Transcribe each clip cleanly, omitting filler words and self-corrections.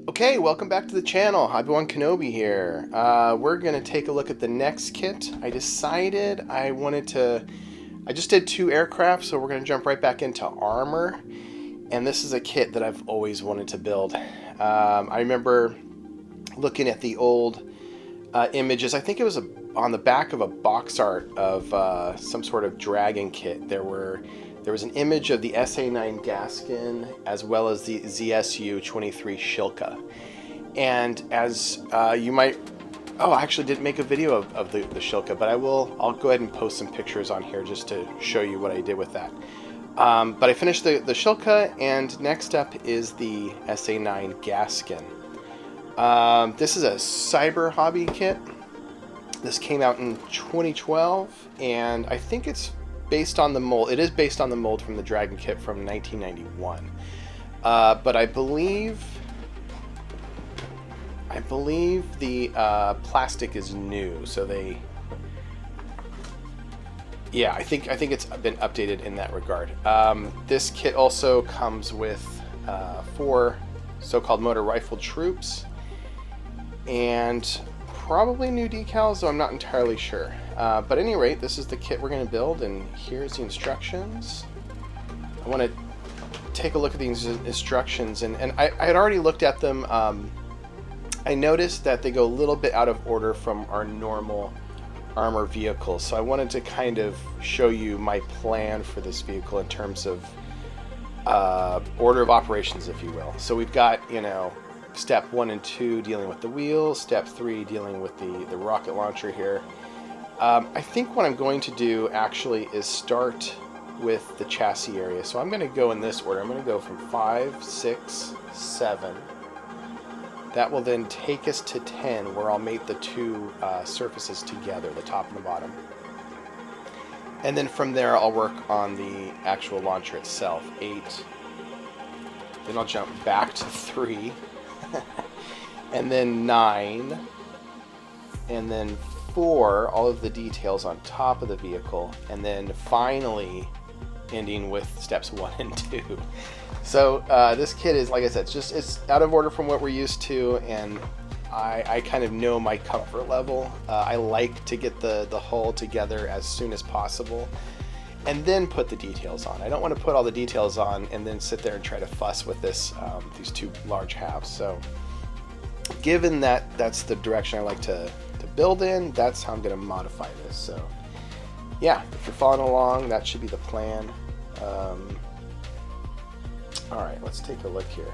Okay, welcome back to the channel. Obi-Wan Kenobi here. We're going to take a look at the next kit. I decided I just did 2 aircraft, so we're going to jump right back into armor. And this is a kit that I've always wanted to build. I remember looking at the old images. I think it was on the back of a box art of some sort of dragon kit. There was an image of the SA-9 Gaskin as well as the ZSU-23 Shilka. And as you might... Oh, I actually didn't make a video of the Shilka, but I'll go ahead and post some pictures on here just to show you what I did with that. But I finished the Shilka, and next up is the SA-9 Gaskin. This is a Cyber-Hobby kit. This came out in 2012, and I think it's based on the mold. It is based on the mold from the Dragon kit from 1991. But I believe the plastic is new, so yeah, I think it's been updated in that regard. This kit also comes with 4 so-called motor rifle troops and probably new decals, though I'm not entirely sure. But at any rate, this is the kit we're going to build, and here's the instructions. I want to take a look at these instructions, and I had already looked at them. I noticed that they go a little bit out of order from our normal armor vehicles, so I wanted to kind of show you my plan for this vehicle in terms of order of operations, if you will. So we've got, step 1 and 2 dealing with the wheels, step 3 dealing with the rocket launcher here. I think what I'm going to do actually is start with the chassis area. So I'm going to go in this order. I'm going to go from 5, 6, 7. That will then take us to 10, where I'll mate the 2 surfaces together, the top and the bottom. And then from there I'll work on the actual launcher itself, 8. Then I'll jump back to 3. And then 9. And then 4, all of the details on top of the vehicle, and then finally ending with steps 1 and 2. So this kit is, like I said, it's out of order from what we're used to, and I kind of know my comfort level. I like to get the hull together as soon as possible and then put the details on. I don't want to put all the details on and then sit there and try to fuss with these 2 large halves. So given that that's the direction I like to build in, that's how I'm going to modify this. So yeah, if you're following along, that should be the plan. Alright, let's take a look here.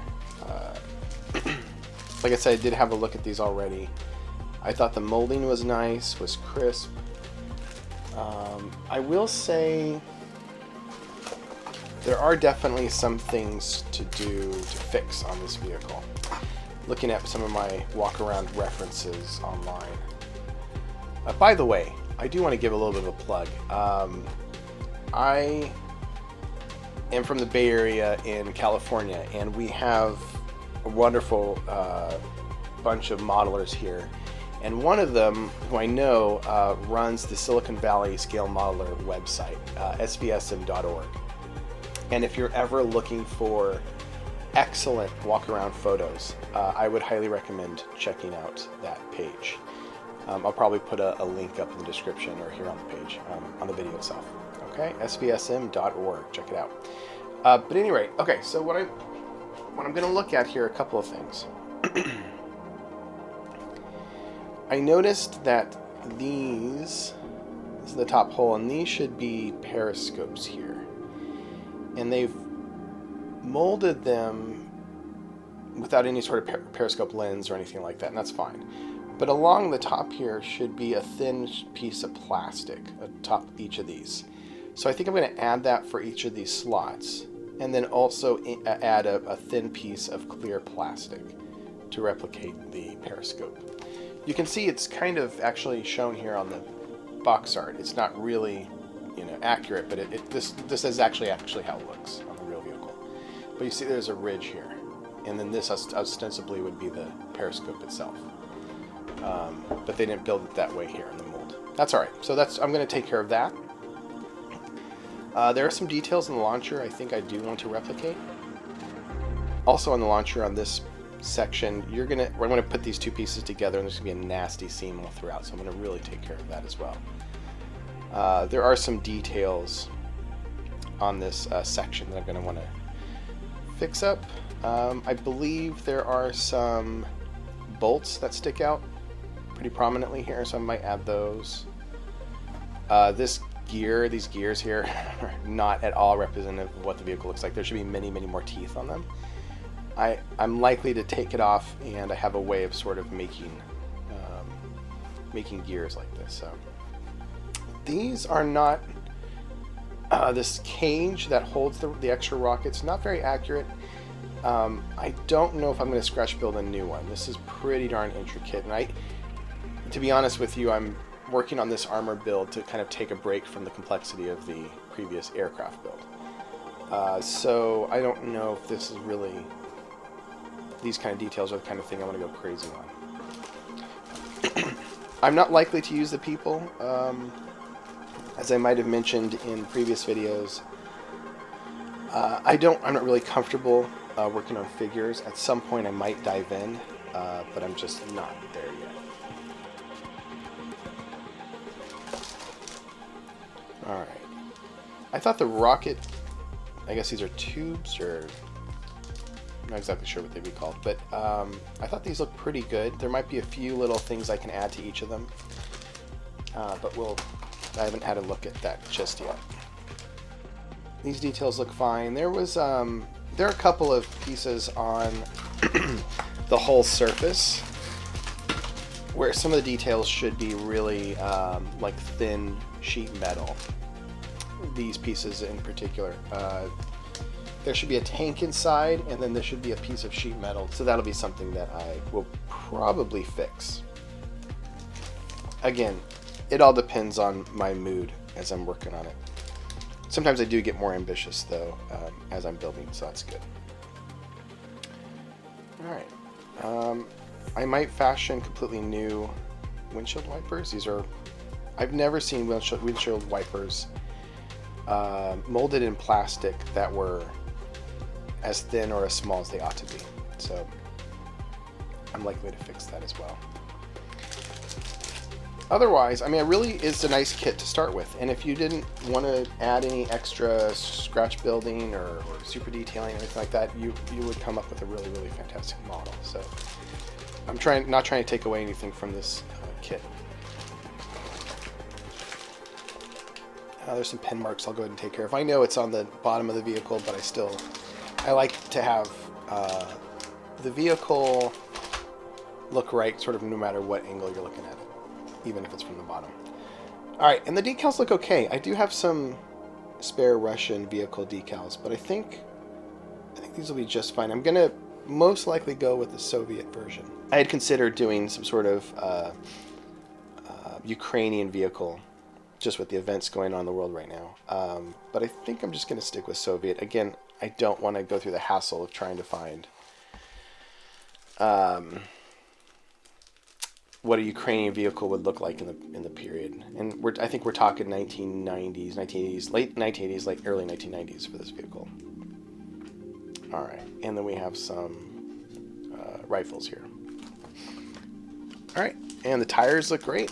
Like I said, I did have a look at these already. I thought the molding was nice, was crisp. I will say there are definitely some things to fix on this vehicle. Looking at some of my walk-around references online. By the way, I do want to give a little bit of a plug. I am from the Bay Area in California, and we have a wonderful bunch of modelers here. And one of them, who I know, runs the Silicon Valley Scale Modeler website, svsm.org. And if you're ever looking for excellent walk-around photos, I would highly recommend checking out that page. I'll probably put a link up in the description or here on the page, on the video itself. Okay, svsm.org, check it out. But at any rate, okay, so what I'm going to look at here, a couple of things. I noticed that this is the top hole, and these should be periscopes here. And they've molded them without any sort of periscope lens or anything like that, and that's fine. But along the top here should be a thin piece of plastic atop each of these. So I think I'm going to add that for each of these slots, and then also add a thin piece of clear plastic to replicate the periscope. You can see it's kind of actually shown here on the box art. It's not really, accurate, but this is actually how it looks on the real vehicle. But you see there's a ridge here, and then this ostensibly would be the periscope itself. But they didn't build it that way here in the mold. That's alright. So I'm going to take care of that. There are some details in the launcher I think I do want to replicate. Also on the launcher on this section, we're gonna put these two pieces together, and there's gonna be a nasty seam all throughout. So I'm gonna really take care of that as well. There are some details on this section that I'm gonna want to fix up. I believe there are some bolts that stick out pretty prominently here, so I might add those. These gears here are not at all representative of what the vehicle looks like. There should be many, many more teeth on them. I'm likely to take it off, and I have a way of sort of making gears like this. So these are not this cage that holds the extra rockets, not very accurate. I don't know if I'm going to scratch build a new one. This is pretty darn intricate, and to be honest with you, I'm working on this armor build to kind of take a break from the complexity of the previous aircraft build. So I don't know if this is really, these kind of details are the kind of thing I want to go crazy on. I'm not likely to use the people. As I might have mentioned in previous videos, I'm not really comfortable working on figures. At some point I might dive in, but I'm just not there yet. Alright. I thought the rocket, I guess these are tubes, or I'm not exactly sure what they'd be called, but I thought these looked pretty good. There might be a few little things I can add to each of them, but I haven't had a look at that just yet. These details look fine. There are a couple of pieces on the whole surface where some of the details should be really like thin sheet metal. These pieces in particular. There should be a tank inside, and then there should be a piece of sheet metal. So that'll be something that I will probably fix. Again, it all depends on my mood as I'm working on it. Sometimes I do get more ambitious, though, as I'm building, so that's good. Alright. I might fashion completely new windshield wipers. I've never seen windshield wipers molded in plastic that were as thin or as small as they ought to be. So I'm likely to fix that as well. Otherwise, I mean, it really is a nice kit to start with, and if you didn't want to add any extra scratch building or super detailing or anything like that, you would come up with a really, really fantastic model. So I'm not trying to take away anything from this kit. There's some pen marks I'll go ahead and take care of. I know it's on the bottom of the vehicle, but I like to have the vehicle look right sort of no matter what angle you're looking at it, even if it's from the bottom. Alright, and the decals look okay. I do have some spare Russian vehicle decals, but I think these will be just fine. I'm going to most likely go with the Soviet version. I had considered doing some sort of Ukrainian vehicle, just with the events going on in the world right now. But I think I'm just going to stick with Soviet. Again, I don't want to go through the hassle of trying to find what a Ukrainian vehicle would look like in the period. And I think we're talking 1990s, 1980s, late 1980s, like early 1990s for this vehicle. All right, and then we have some rifles here. All right, and the tires look great.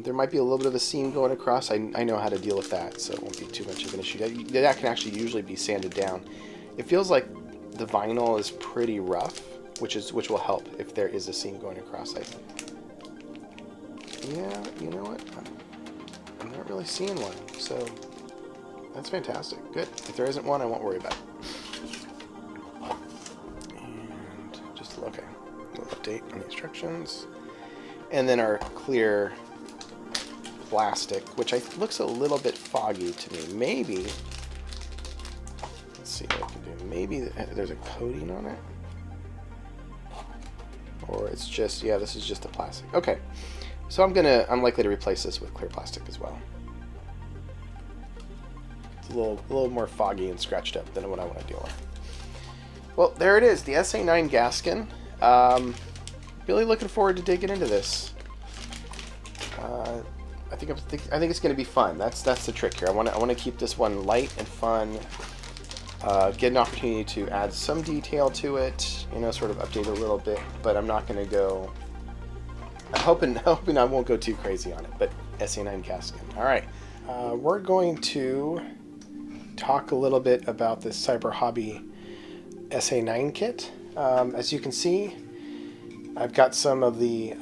There might be a little bit of a seam going across. I know how to deal with that, so it won't be too much of an issue. That can actually usually be sanded down. It feels like the vinyl is pretty rough, which will help if there is a seam going across. Yeah, you know what? I'm not really seeing one, so that's fantastic. Good. If there isn't one, I won't worry about it. And just okay, we'll update on the instructions, and then our clear plastic, which looks a little bit foggy to me. Maybe, let's see what I can do. Maybe there's a coating on it, or it's just, yeah, this is just the plastic. Okay, so I'm likely to replace this with clear plastic as well. It's a little more foggy and scratched up than what I want to deal with. Well, there it is, the SA-9 Gaskin. Really looking forward to digging into this. I think it's going to be fun. That's the trick here. I want to keep this one light and fun, get an opportunity to add some detail to it, you know, sort of update a little bit, but I'm not going to go, I'm hoping I won't go too crazy on it, but SA-9 Gaskin. All right, we're going to talk a little bit about this Cyber-Hobby SA-9 kit. As you can see, I've got some of the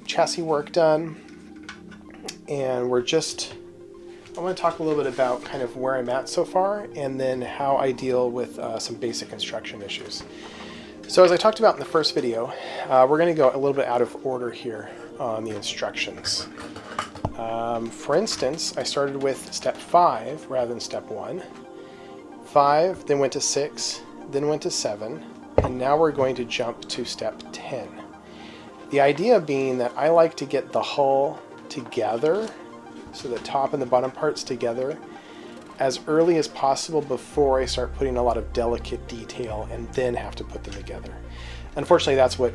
chassis work done, and I want to talk a little bit about kind of where I'm at so far, and then how I deal with some basic construction issues. So as I talked about in the first video, we're going to go a little bit out of order here on the instructions. For instance, I started with step 5 rather than step 1. 5, then went to 6, then went to 7, and now we're going to jump to step 10. The idea being that I like to get the hull together, so the top and the bottom parts together, as early as possible before I start putting a lot of delicate detail and then have to put them together. Unfortunately, that's what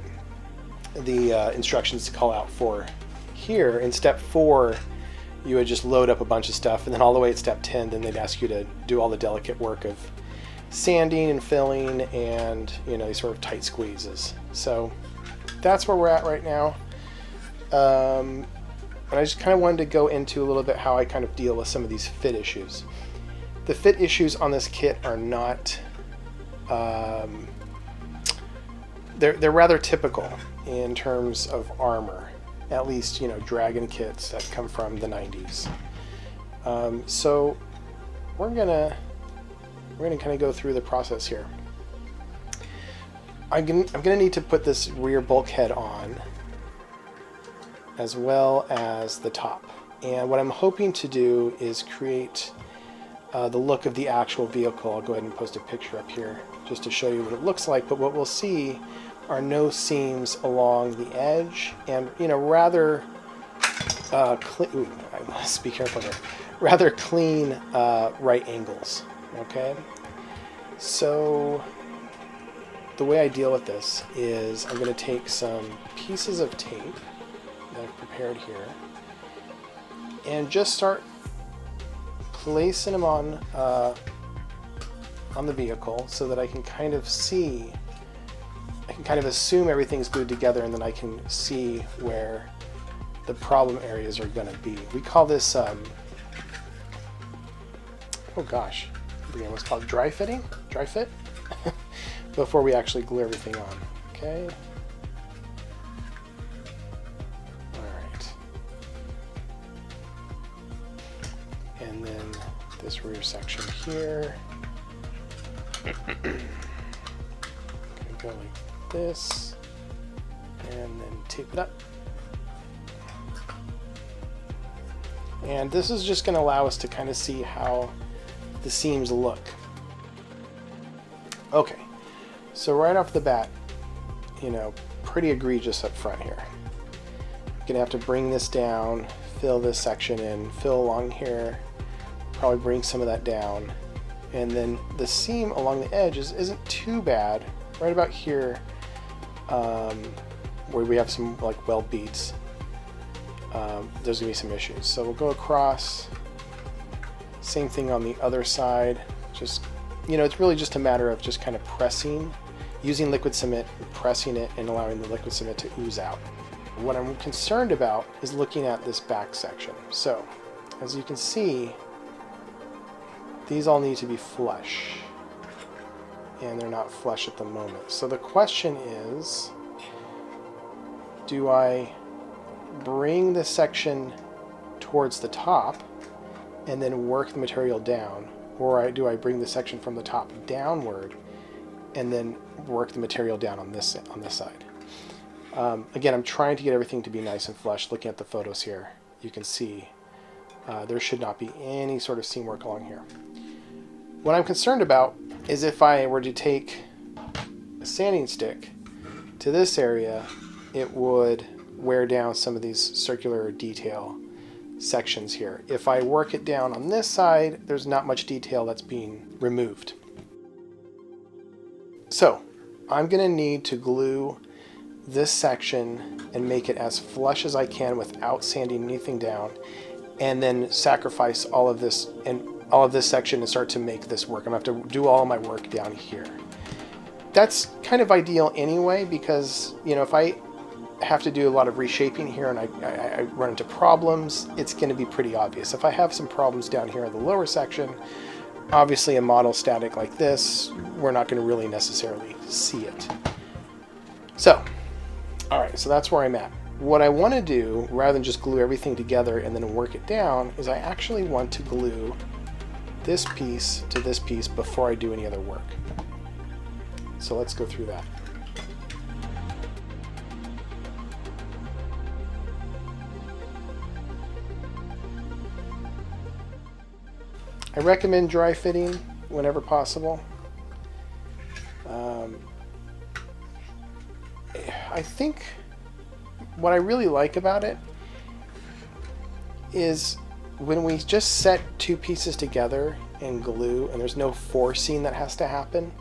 the instructions call out for here. In step 4, you would just load up a bunch of stuff, and then all the way at step 10, then they'd ask you to do all the delicate work of sanding and filling and, you know, these sort of tight squeezes. So that's where we're at right now. And I just kind of wanted to go into a little bit how I kind of deal with some of these fit issues. The fit issues on this kit are not, they're rather typical in terms of armor, at least, you know, Dragon kits that come from the 90s. So we're gonna kind of go through the process here. I'm gonna need to put this rear bulkhead on, as well as the top. And what I'm hoping to do is create the look of the actual vehicle. I'll go ahead and post a picture up here just to show you what it looks like, but what we'll see are no seams along the edge, and, you know, rather clean, I must be careful here, rather clean right angles, okay? So the way I deal with this is I'm going to take some pieces of tape that I've prepared here and just start placing them on the vehicle so that I can kind of see, I can kind of assume everything's glued together, and then I can see where the problem areas are going to be. We call this, oh gosh, I forget what's called, dry fitting? Dry fit? Before we actually glue everything on, okay? And then this rear section here, gonna go like this, and then tape it up. And this is just going to allow us to kind of see how the seams look. Okay, so right off the bat, you know, pretty egregious up front here. Gonna have to bring this down, fill this section in, fill along here, probably bring some of that down, and then the seam along the edges isn't too bad. Right about here, where we have some like weld beads, there's gonna be some issues. So we'll go across, same thing on the other side. Just, you know, it's really just a matter of just kind of pressing, using liquid cement, pressing it, and allowing the liquid cement to ooze out. What I'm concerned about is looking at this back section. So, as you can see, these all need to be flush, and they're not flush at the moment. So the question is, do I bring this section towards the top and then work the material down, or do I bring the section from the top downward and then work the material down on this side? Again, I'm trying to get everything to be nice and flush. Looking at the photos here, you can see there should not be any sort of seam work along here. What I'm concerned about is if I were to take a sanding stick to this area, it would wear down some of these circular detail sections here. If I work it down on this side, there's not much detail that's being removed. So I'm going to need to glue this section and make it as flush as I can without sanding anything down, and then sacrifice all of this and all of this section and start to make this work. I'm going to have to do all my work down here. That's kind of ideal anyway, because, you know, if I have to do a lot of reshaping here and I run into problems, it's going to be pretty obvious. If I have some problems down here in the lower section, obviously a model static like this, we're not going to really necessarily see it. So, all right, so that's where I'm at. What I want to do, rather than just glue everything together and then work it down, is I actually want to glue this piece to this piece before I do any other work. So let's go through that. I recommend dry fitting whenever possible. I think what I really like about it is when we just set two pieces together and glue and there's no forcing that has to happen,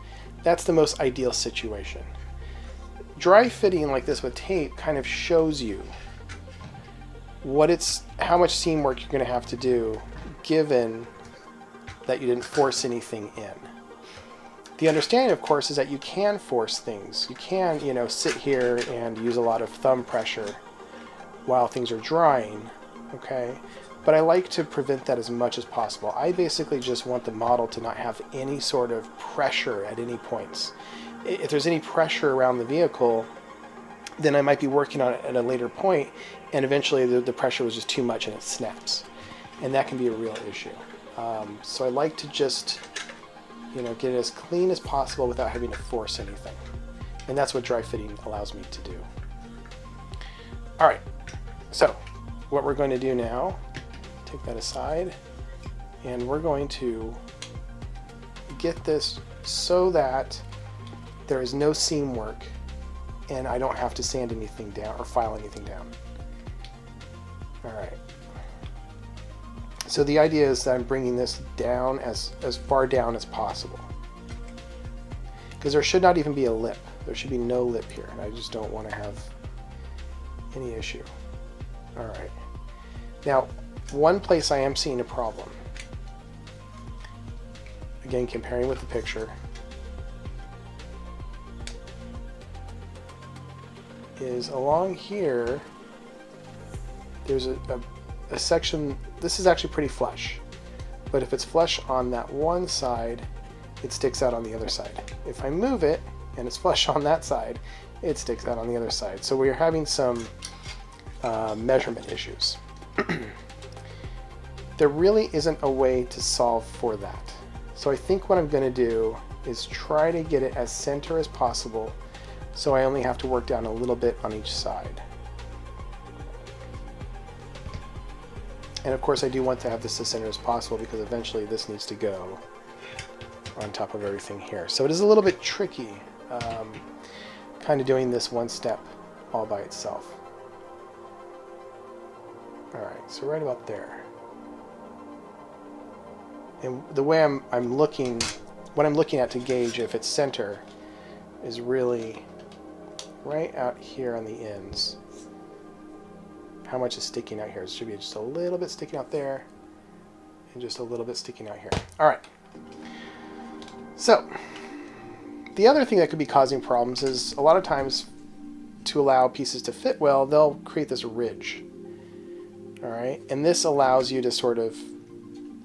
that's the most ideal situation. Dry fitting like this with tape kind of shows you how much seam work you're going to have to do given that you didn't force anything in. The understanding, of course, is that you can force things. You can, you know, sit here and use a lot of thumb pressure while things are drying, okay? But I like to prevent that as much as possible. I basically just want the model to not have any sort of pressure at any points. If there's any pressure around the vehicle, then I might be working on it at a later point, and eventually the pressure was just too much and it snaps. And that can be a real issue. So I like to just, you know, get it as clean as possible without having to force anything. And that's what dry fitting allows me to do. All right, so what we're going to do now, take that aside, and we're going to get this so that there is no seam work and I don't have to sand anything down or file anything down. All right. So the idea is that I'm bringing this down as far down as possible. Because there should not even be a lip. There should be no lip here. And I just don't want to have any issue. All right. Now, one place I am seeing a problem, again, comparing with the picture, is along here, there's a section. This is actually pretty flush, but if it's flush on that one side, it sticks out on the other side. If I move it and it's flush on that side, it sticks out on the other side. So we're having some measurement issues. There really isn't a way to solve for that. So I think what I'm going to do is try to get it as center as possible, so I only have to work down a little bit on each side. And of course I do want to have this as center as possible because eventually this needs to go on top of everything here. So it is a little bit tricky, kind of doing this one step all by itself. Alright, so right about there. And the way I'm looking, what I'm looking at to gauge if it's center is really right out here on the ends. How much is sticking out here? It should be just a little bit sticking out there and just a little bit sticking out here. All right. So the other thing that could be causing problems is a lot of times to allow pieces to fit well, they'll create this ridge. All right. And this allows you to sort of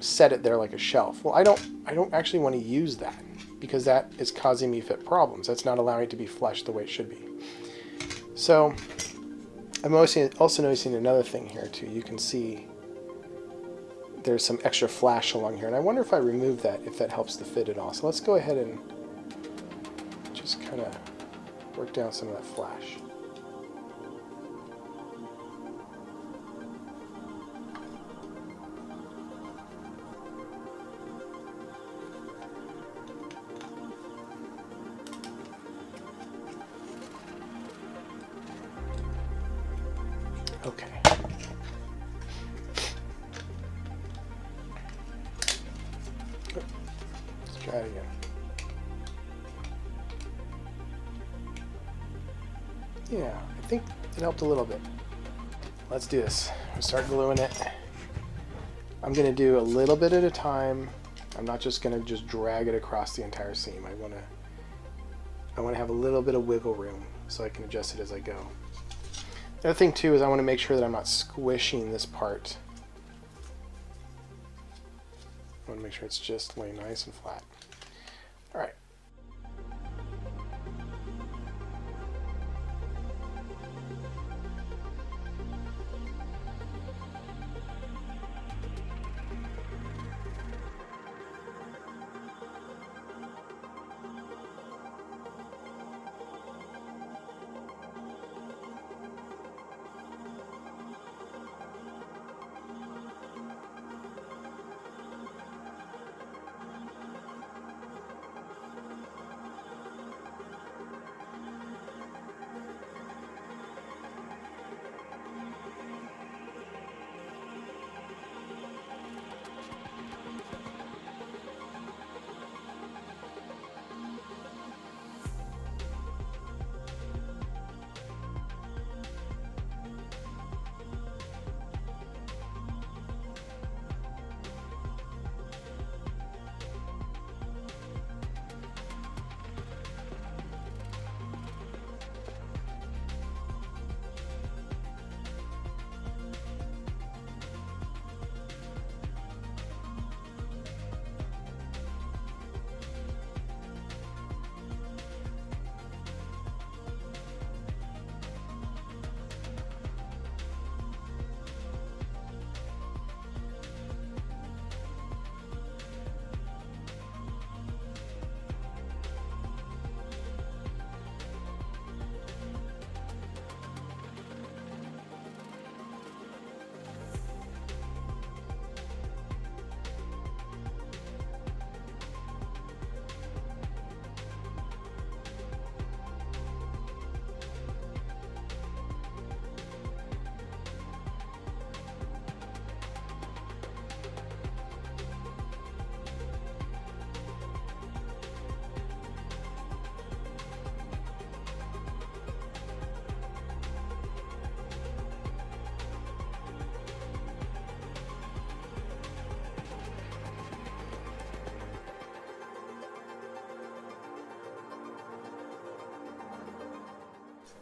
set it there like a shelf. Well, I don't actually want to use that because that is causing me fit problems. That's not allowing it to be flush the way it should be. So I'm also noticing another thing here too. You can see there's some extra flash along here, and I wonder if I remove that, if that helps the fit at all. So let's go ahead and just kind of work down some of that flash. Okay. Let's try it again. Yeah, I think it helped a little bit. Let's do this. We'll start gluing it. I'm going to do a little bit at a time. I'm not just going to just drag it across the entire seam. I want to have a little bit of wiggle room so I can adjust it as I go. The other thing too is I want to make sure that I'm not squishing this part. I want to make sure it's just laying nice and flat. All right.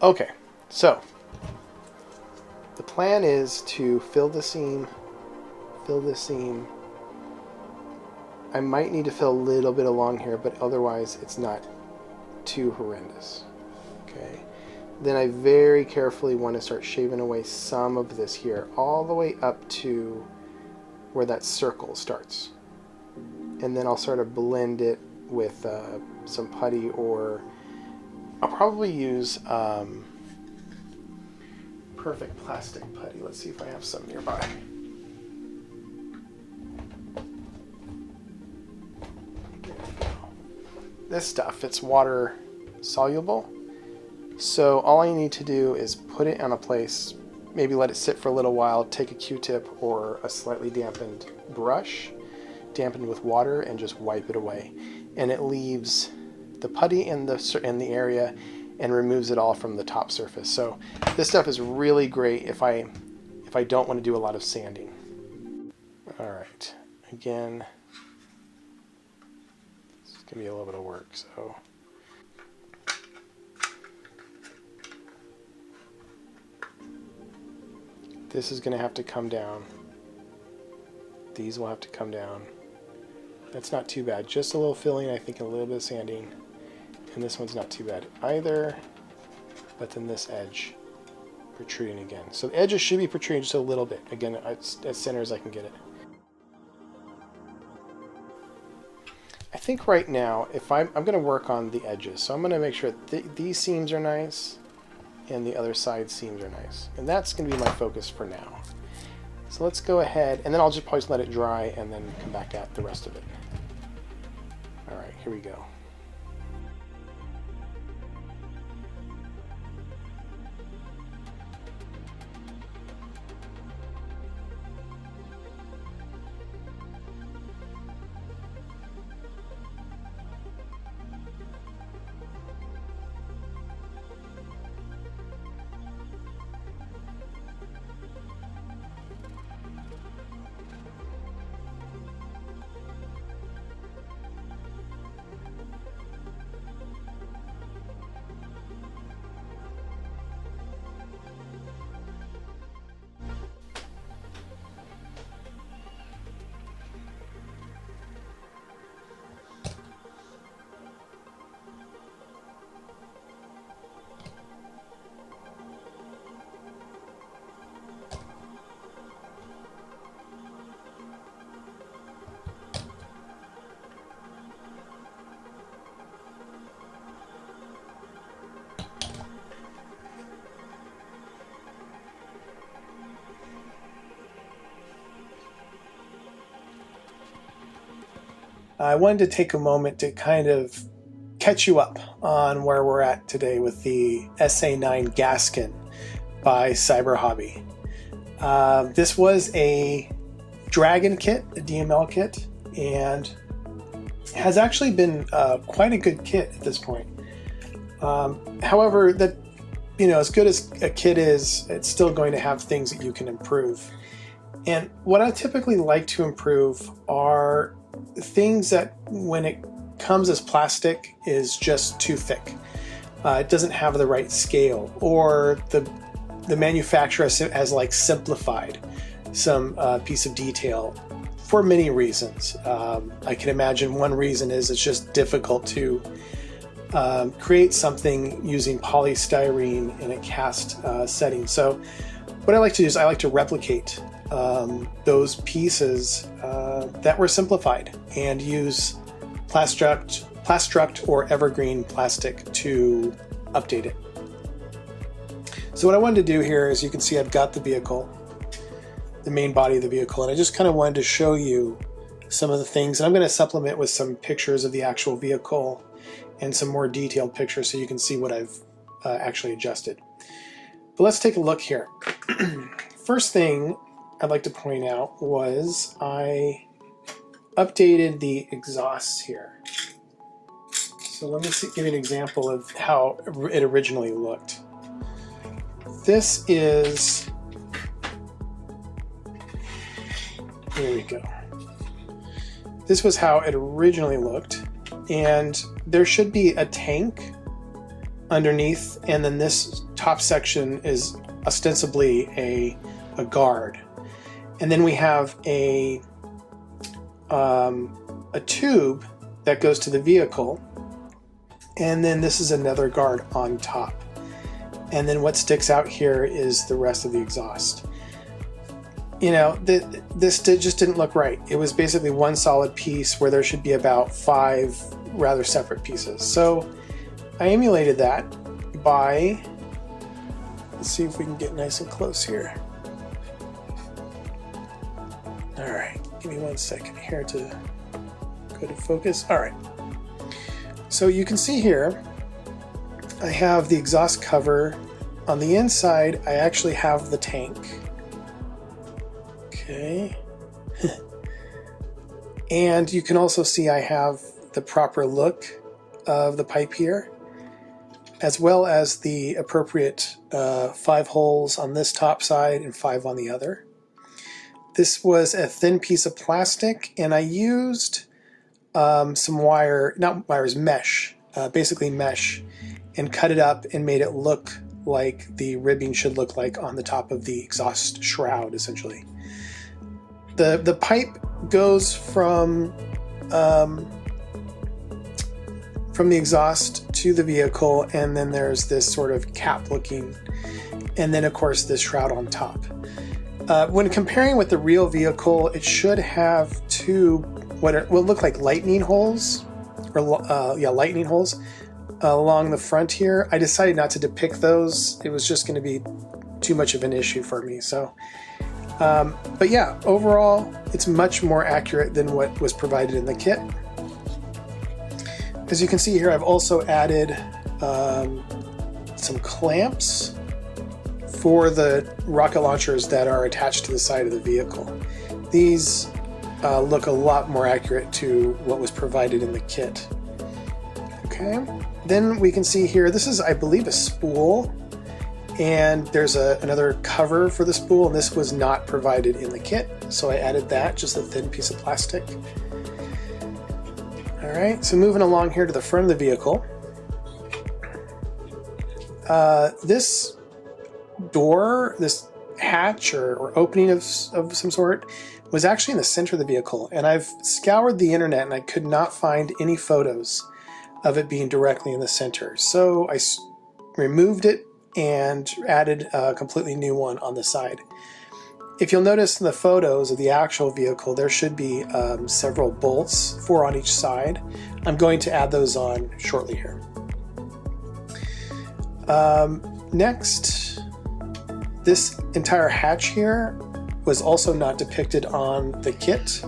Okay, so the plan is to fill the seam, fill this seam. I might need to fill a little bit along here, but otherwise it's not too horrendous. Okay, then I very carefully want to start shaving away some of this here, all the way up to where that circle starts. And then I'll sort of blend it with some putty, or I'll probably use perfect plastic putty. Let's see if I have some nearby. There we go. This stuff, it's water soluble. So all I need to do is put it on a place, maybe let it sit for a little while, take a Q-tip or a slightly dampened brush, dampened with water, and just wipe it away. And it leaves the putty in the area and removes it all from the top surface. So this stuff is really great if I don't want to do a lot of sanding. All right, again, it's gonna be a little bit of work. So this is gonna have to come down. These will have to come down. That's not too bad. Just a little filling, I think, a little bit of sanding. And this one's not too bad either, but then this edge protruding again. So the edges should be protruding just a little bit. Again, as center as I can get it. I think right now, if I'm going to work on the edges, so I'm going to make sure these seams are nice and the other side seams are nice. And that's going to be my focus for now. So let's go ahead, and then I'll just probably let it dry and then come back at the rest of it. All right, here we go. I wanted to take a moment to kind of catch you up on where we're at today with the SA-9 Gaskin by Cyber-Hobby. This was a Dragon kit, a DML kit, and has actually been quite a good kit at this point. However, that, you know, as good as a kit is, it's still going to have things that you can improve. And what I typically like to improve are things that, when it comes as plastic, is just too thick. It doesn't have the right scale, or the manufacturer has like simplified some piece of detail for many reasons. I can imagine one reason is it's just difficult to create something using polystyrene in a cast setting. So what I like to do is I like to replicate those pieces that were simplified and use Plastruct or evergreen plastic to update it. So what I wanted to do here is, you can see I've got the vehicle, the main body of the vehicle, and I just kind of wanted to show you some of the things, and I'm going to supplement with some pictures of the actual vehicle and some more detailed pictures so you can see what I've actually adjusted. But let's take a look here. First thing I'd like to point out was I updated the exhausts here. So let me give you an example of how it originally looked. This is, here we go. This was how it originally looked, and there should be a tank underneath, and then this top section is ostensibly a guard. And then we have a tube that goes to the vehicle, and then this is another guard on top. And then what sticks out here is the rest of the exhaust. You know, this just didn't look right. It was basically one solid piece where there should be about 5 rather separate pieces. So I emulated that by, let's see if we can get nice and close here. All right, give me 1 second here to go to focus. All right. So you can see here, I have the exhaust cover. On the inside, I actually have the tank. Okay. And you can also see I have the proper look of the pipe here, as well as the appropriate 5 holes on this top side and 5 on the other. This was a thin piece of plastic, and I used some wire, not wires, mesh, basically mesh, and cut it up and made it look like the ribbing should look like on the top of the exhaust shroud, essentially. The pipe goes from the exhaust to the vehicle, and then there's this sort of cap looking, and then of course this shroud on top. When comparing with the real vehicle, it should have 2 what will look like lightning holes, or lightning holes along the front here. I decided not to depict those. It was just going to be too much of an issue for me. So, but yeah, overall, it's much more accurate than what was provided in the kit. As you can see here, I've also added some clamps for the rocket launchers that are attached to the side of the vehicle. These look a lot more accurate to what was provided in the kit. Okay, then we can see here, this is, I believe, a spool, and there's another cover for the spool, and this was not provided in the kit, so I added that, just a thin piece of plastic. All right, so moving along here to the front of the vehicle. This door, this hatch or opening of some sort, was actually in the center of the vehicle, and I've scoured the internet and I could not find any photos of it being directly in the center. So I removed it and added a completely new one on the side. If you'll notice in the photos of the actual vehicle, there should be several bolts, 4 on each side. I'm going to add those on shortly here. Next, this entire hatch here was also not depicted on the kit,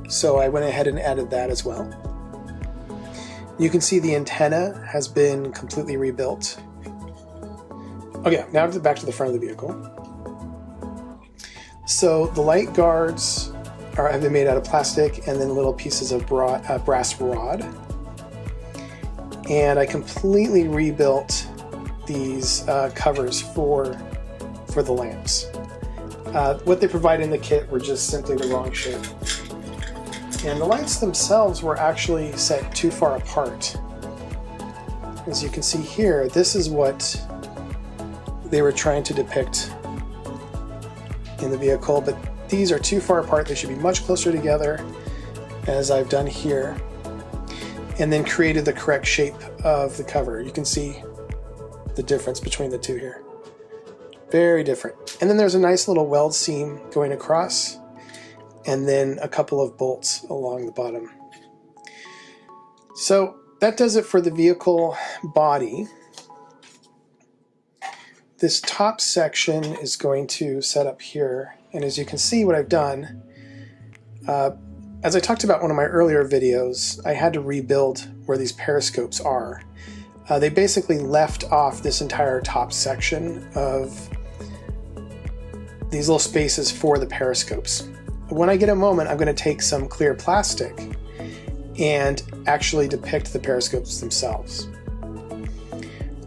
So I went ahead and added that as well. You can see the antenna has been completely rebuilt. Okay, now back to the front of the vehicle. So the light guards have been made out of plastic and then little pieces of brass rod. And I completely rebuilt these covers for the lamps. What they provided in the kit were just simply the wrong shape. And the lights themselves were actually set too far apart. As you can see here, this is what they were trying to depict in the vehicle, but these are too far apart. They should be much closer together, as I've done here, and then created the correct shape of the cover. You can see the difference between the two here. Very different. And then there's a nice little weld seam going across, and then a couple of bolts along the bottom. So that does it for the vehicle body. This top section is going to set up here, and as you can see what I've done, as I talked about in one of my earlier videos, I had to rebuild where these periscopes are. They basically left off this entire top section of these little spaces for the periscopes. When I get a moment, I'm going to take some clear plastic and actually depict the periscopes themselves.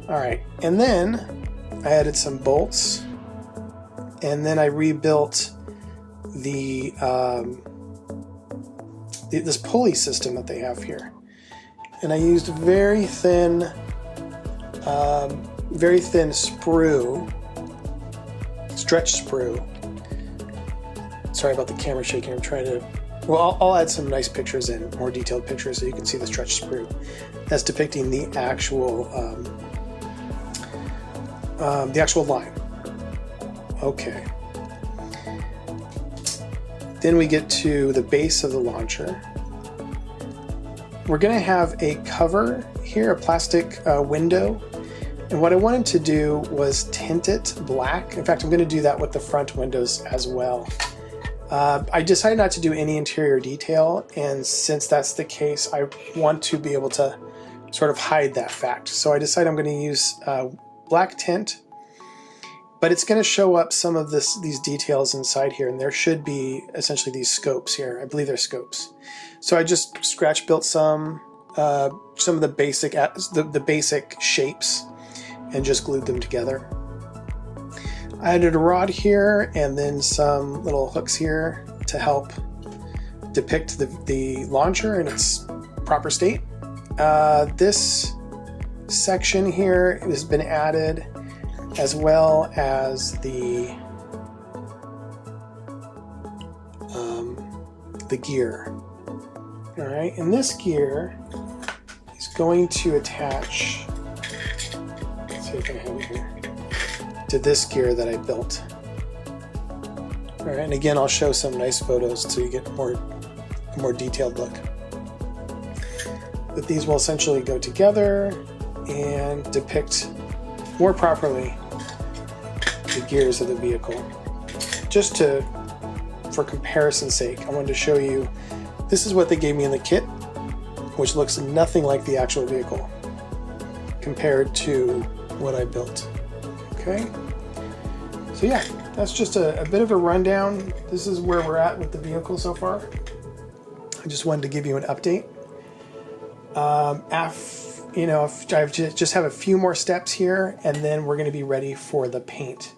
Alright, and then I added some bolts, and then I rebuilt the this pulley system that they have here. And I used very thin sprue, stretch sprue. Sorry about the camera shaking. I'm trying to. Well, I'll add some nice pictures in, more detailed pictures, so you can see the stretch sprue. That's depicting the actual line. Okay. Then we get to the base of the launcher. We're going to have a cover here, a plastic window. And what I wanted to do was tint it black. In fact, I'm going to do that with the front windows as well. I decided not to do any interior detail, and since that's the case, I want to be able to sort of hide that fact. So I decided I'm going to use black tint, but it's going to show up some of these details inside here, and there should be essentially these scopes here. I believe they're scopes. So I just scratch built some of the basic shapes and just glued them together. I added a rod here and then some little hooks here to help depict the launcher in its proper state. This section here has been added, as well as the gear. All right, and this gear is going to attach. Let's see if I have it here. To this gear that I built. All right, and again, I'll show some nice photos so you get a more detailed look. But these will essentially go together and depict more properly the gears of the vehicle. Just for comparison's sake, I wanted to show you, this is what they gave me in the kit, which looks nothing like the actual vehicle compared to what I built. Okay, so yeah, that's just a bit of a rundown. This is where we're at with the vehicle so far. I just wanted to give you an update. If I just have a few more steps here, and then we're going to be ready for the paint.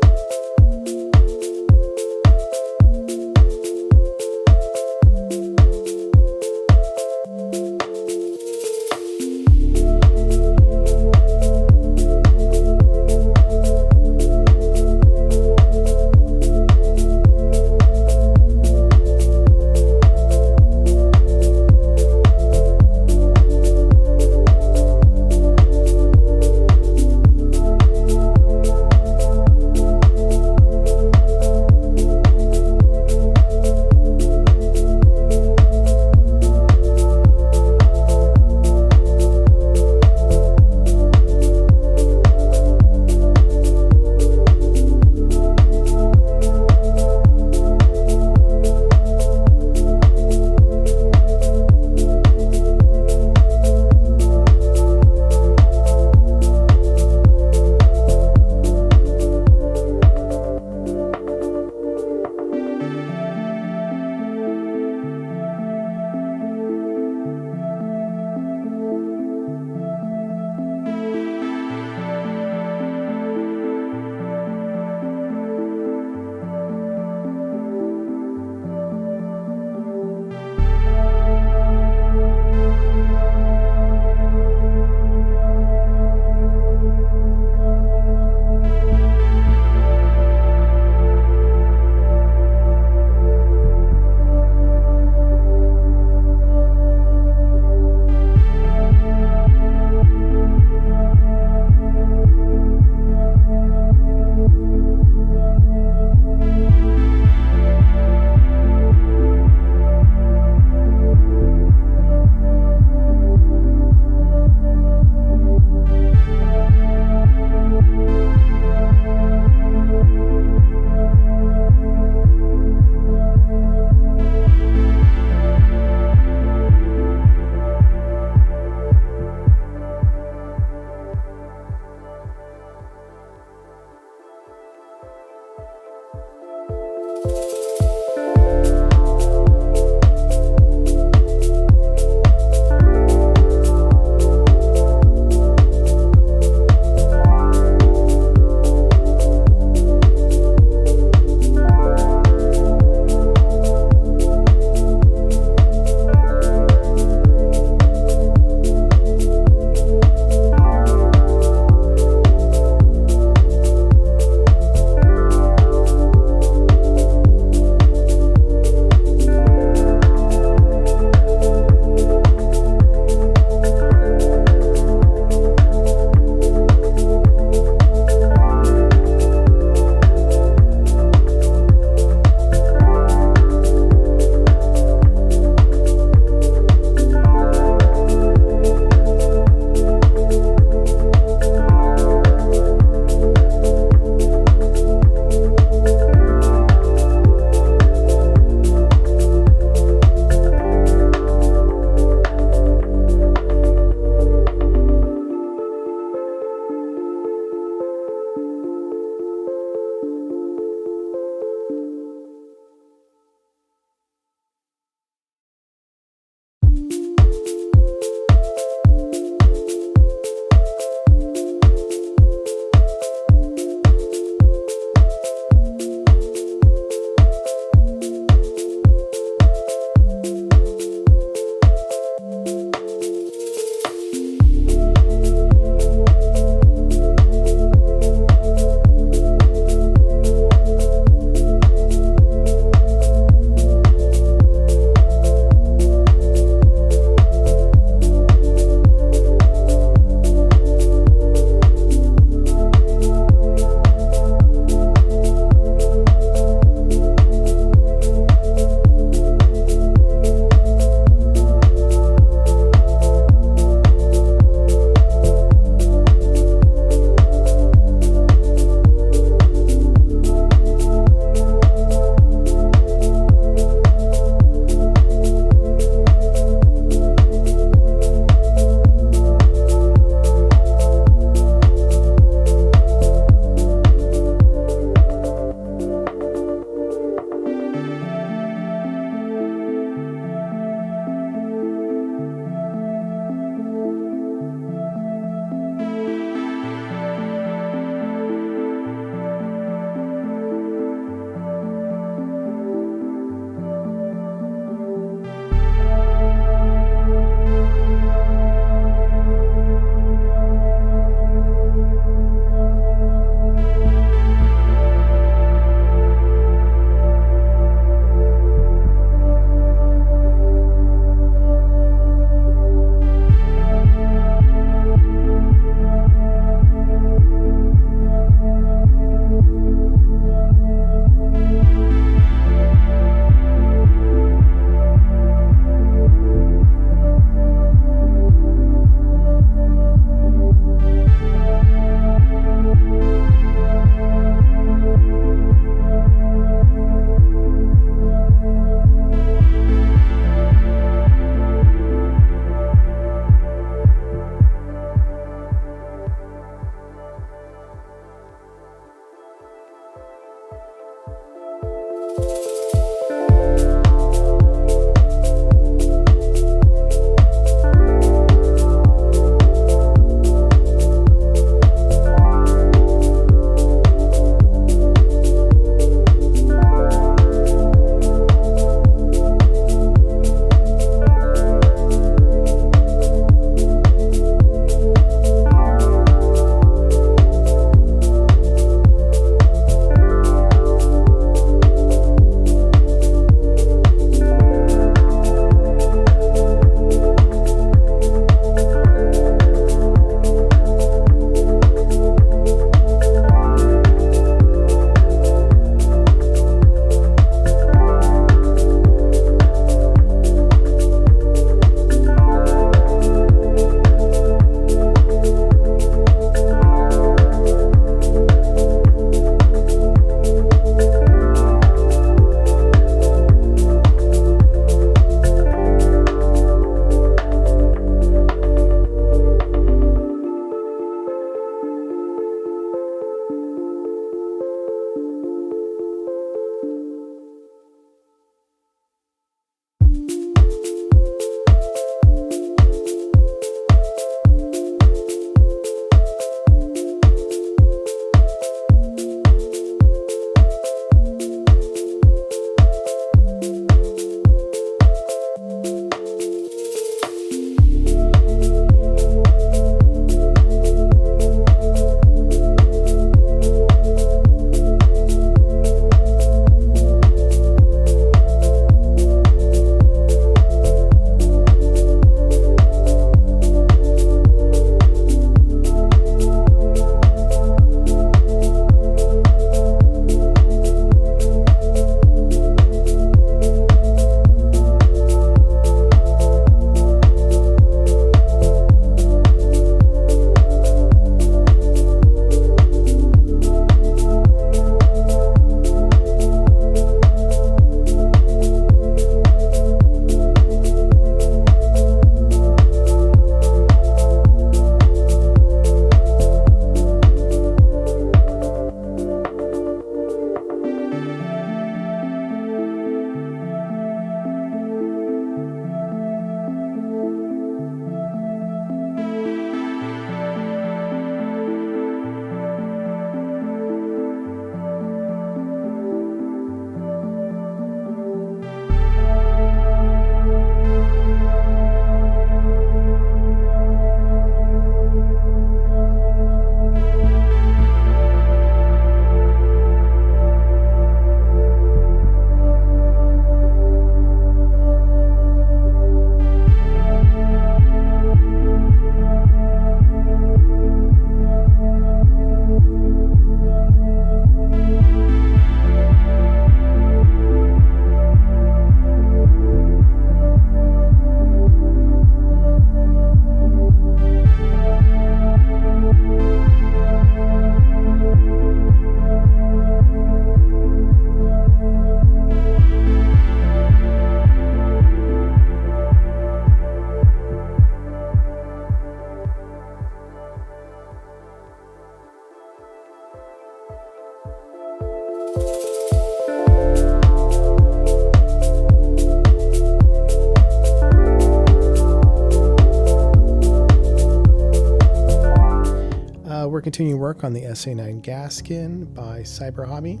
We're continuing work on the SA-9 Gaskin by Cyber-Hobby,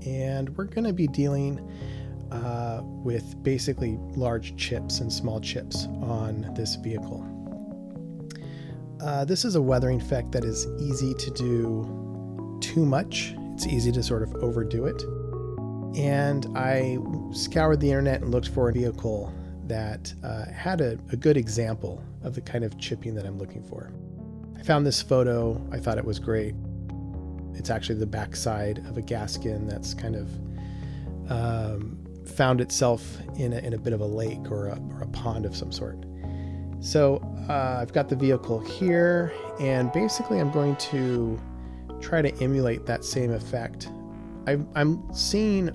and we're going to be dealing with basically large chips and small chips on this vehicle. This is a weathering effect that is easy to do too much. It's easy to sort of overdo it. And I scoured the internet and looked for a vehicle that had a good example of the kind of chipping that I'm looking for. I found this photo. I thought it was great. It's actually the backside of a Gaskin that's kind of found itself in a bit of a lake or a pond of some sort. So I've got the vehicle here, and basically I'm going to try to emulate that same effect. I'm seeing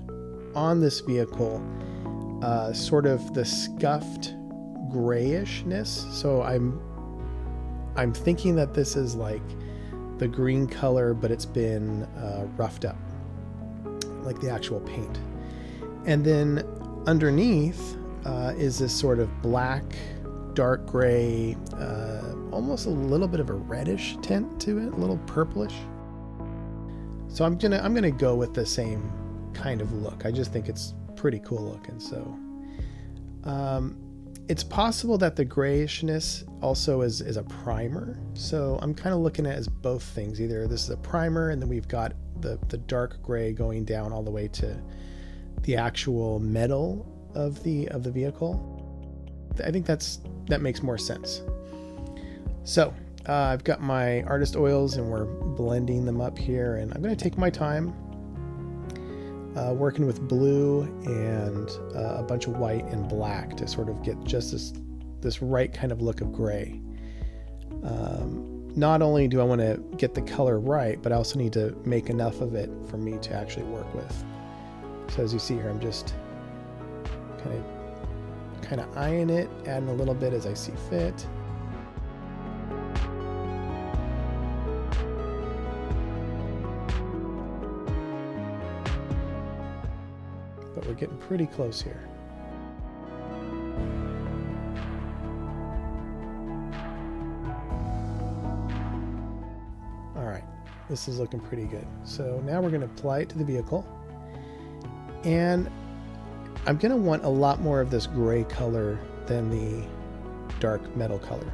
on this vehicle sort of the scuffed grayishness. So I'm thinking that this is like the green color, but it's been roughed up, like the actual paint. And then underneath is this sort of black, dark gray, almost a little bit of a reddish tint to it, a little purplish. So I'm gonna go with the same kind of look. I just think it's pretty cool looking. So it's possible that the grayishness also is a primer. So I'm kind of looking at it as both things. Either this is a primer, and then we've got the dark gray going down all the way to the actual metal of the vehicle. I think that makes more sense. So I've got my artist oils, and we're blending them up here, and I'm going to take my time working with blue and a bunch of white and black to sort of get just this right kind of look of gray. Not only do I want to get the color right, but I also need to make enough of it for me to actually work with. So as you see here, I'm just kind of eyeing it, adding a little bit as I see fit. But we're getting pretty close here. All right, this is looking pretty good. So now we're going to apply it to the vehicle. And I'm going to want a lot more of this gray color than the dark metal color.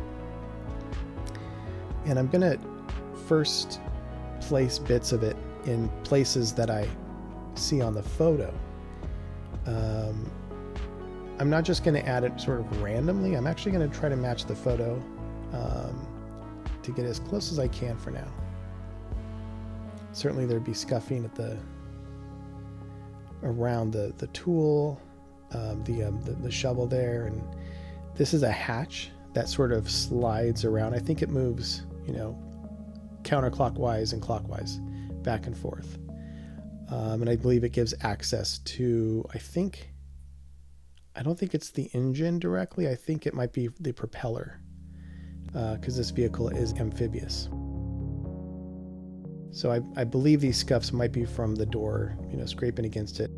And I'm going to first place bits of it in places that I see on the photo. I'm not just going to add it sort of randomly. I'm actually going to try to match the photo to get as close as I can for now. Certainly there'd be scuffing at around the tool, the shovel there, and this is a hatch that sort of slides around. I think it moves, counterclockwise and clockwise, back and forth. And I believe it gives access to, I don't think it's the engine directly. I think it might be the propeller, because this vehicle is amphibious. So I believe these scuffs might be from the door, scraping against it.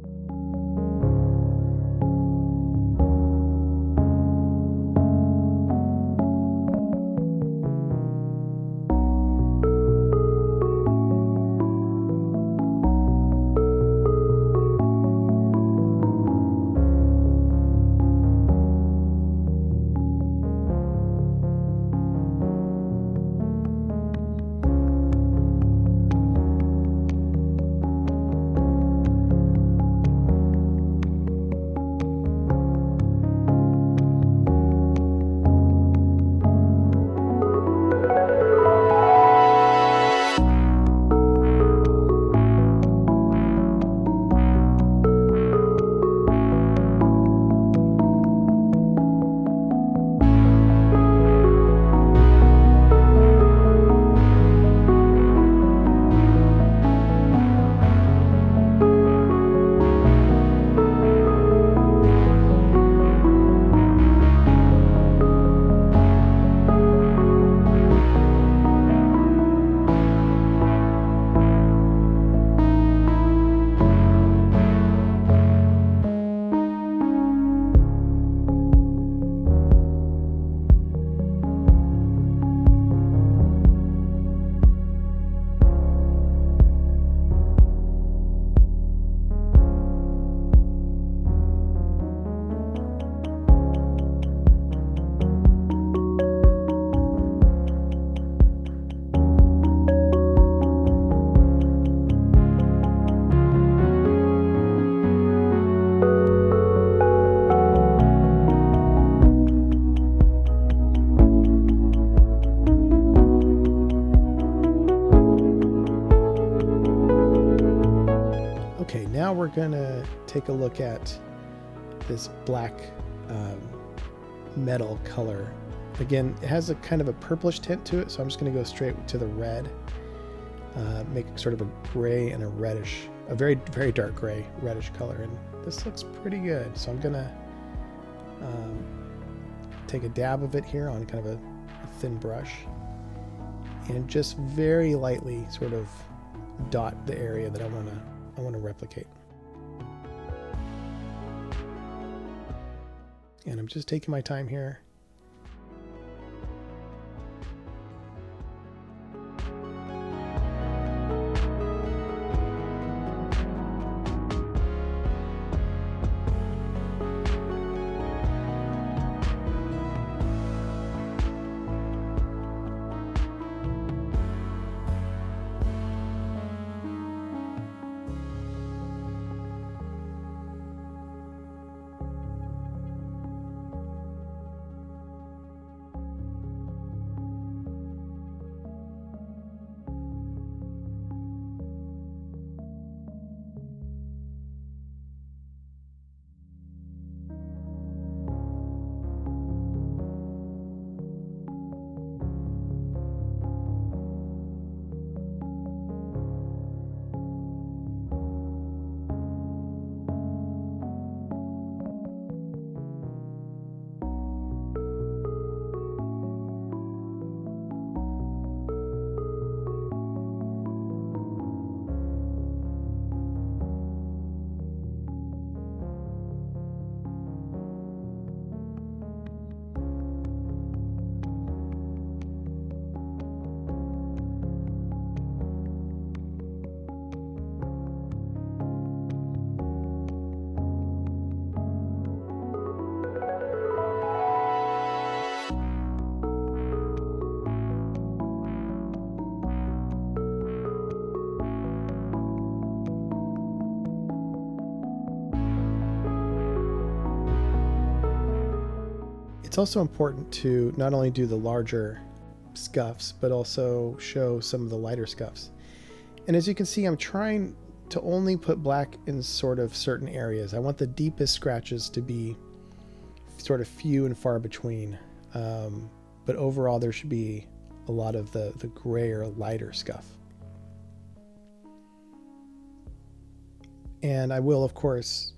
now we're gonna take a look at this black metal color. Again, it has a kind of a purplish tint to it, so I'm just gonna go straight to the red. Make sort of a gray and a reddish, a very, very dark gray, reddish color, and this looks pretty good. So I'm gonna take a dab of it here on kind of a thin brush, and just very lightly sort of dot the area that I want to replicate. And I'm just taking my time here. It's also important to not only do the larger scuffs, but also show some of the lighter scuffs. And as you can see, I'm trying to only put black in sort of certain areas. I want the deepest scratches to be sort of few and far between. But overall, there should be a lot of the grayer, lighter scuff. And I will, of course,